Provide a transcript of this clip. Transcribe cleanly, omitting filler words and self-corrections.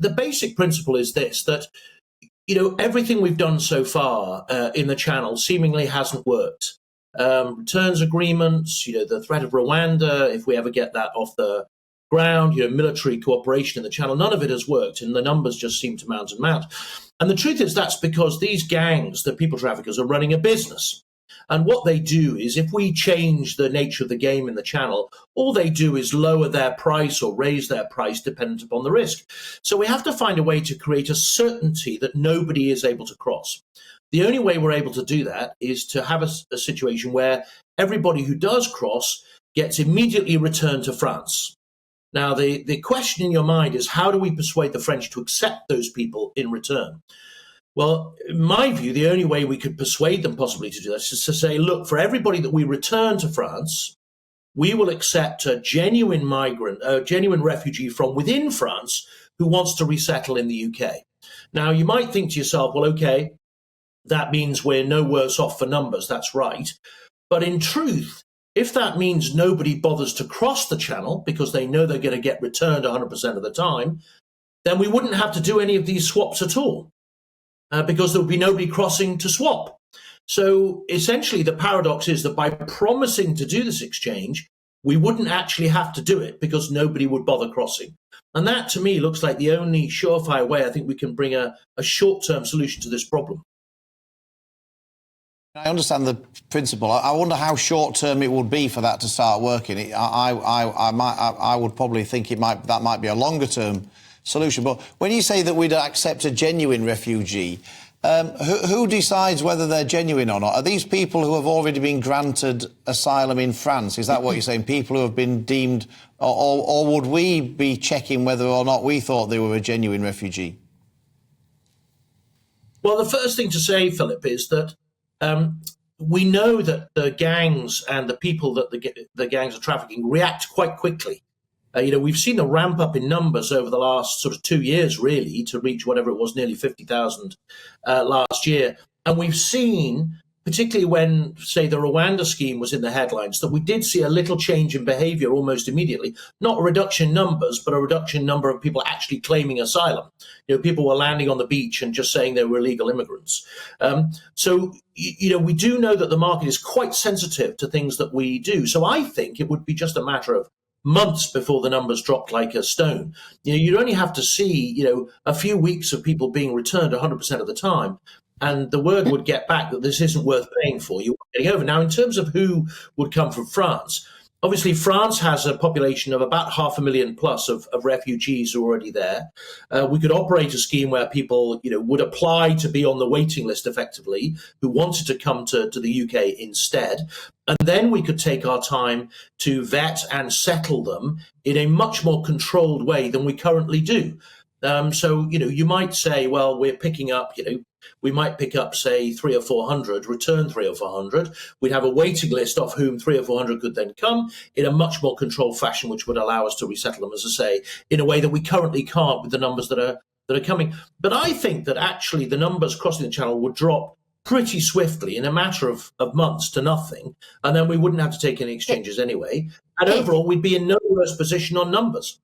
the basic principle is this, that, everything we've done so far in the channel seemingly hasn't worked. Returns agreements, the threat of Rwanda, if we ever get that off the ground, military cooperation in the channel, none of it has worked, and the numbers just seem to mount and mount. And the truth is that's because these gangs, the people traffickers, are running a business. And what they do is, if we change the nature of the game in the channel, all they do is lower their price or raise their price dependent upon the risk. So we have to find a way to create a certainty that nobody is able to cross. The only way we're able to do that is to have a situation where everybody who does cross gets immediately returned to France. Now, the question in your mind is, how do we persuade the French to accept those people in return? Well, in my view, the only way we could persuade them possibly to do that is to say, look, for everybody that we return to France, we will accept a genuine migrant, a genuine refugee from within France who wants to resettle in the UK. Now, you might think to yourself, well, okay, that means we're no worse off for numbers. That's right. But in truth, if that means nobody bothers to cross the channel because they know they're going to get returned 100% of the time, then we wouldn't have to do any of these swaps at all. Because there would be nobody crossing to swap. So essentially the paradox is that by promising to do this exchange, we wouldn't actually have to do it because nobody would bother crossing. And that to me looks like the only surefire way I think we can bring a short-term solution to this problem. I understand the principle. I wonder how short-term it would be for that to start working. I would probably think that might be a longer-term solution. But when you say that we'd accept a genuine refugee, who decides whether they're genuine or not? Are these people who have already been granted asylum in France? Is that what you're saying? People who have been deemed, or would we be checking whether or not we thought they were a genuine refugee? Well, the first thing to say, Philip, is that we know that the gangs and the people that the gangs are trafficking react quite quickly. We've seen a ramp up in numbers over the last sort of 2 years, really, to reach whatever it was, nearly 50,000 last year. And we've seen, particularly when, say, the Rwanda scheme was in the headlines, that we did see a little change in behavior almost immediately. Not a reduction in numbers, but a reduction in number of people actually claiming asylum. People were landing on the beach and just saying they were illegal immigrants. So we do know that the market is quite sensitive to things that we do. So I think it would be just a matter of months before the numbers dropped like a stone. You'd only have to see, a few weeks of people being returned 100% of the time, and the word would get back that this isn't worth paying for. You're getting over. Now, in terms of who would come from France, obviously France has a population of about 500,000 plus of refugees who are already there. We could operate a scheme where people, would apply to be on the waiting list effectively, who wanted to come to the UK instead. And then we could take our time to vet and settle them in a much more controlled way than we currently do. So, you might say, well, we're picking up, we might pick up, say, 300 or 400, return 300 or 400. We'd have a waiting list of whom 300 or 400 could then come in a much more controlled fashion, which would allow us to resettle them, as I say, in a way that we currently can't with the numbers that are coming. But I think that actually the numbers crossing the channel would drop pretty swiftly in a matter of months to nothing, and then we wouldn't have to take any exchanges anyway. And overall, we'd be in no worse position on numbers.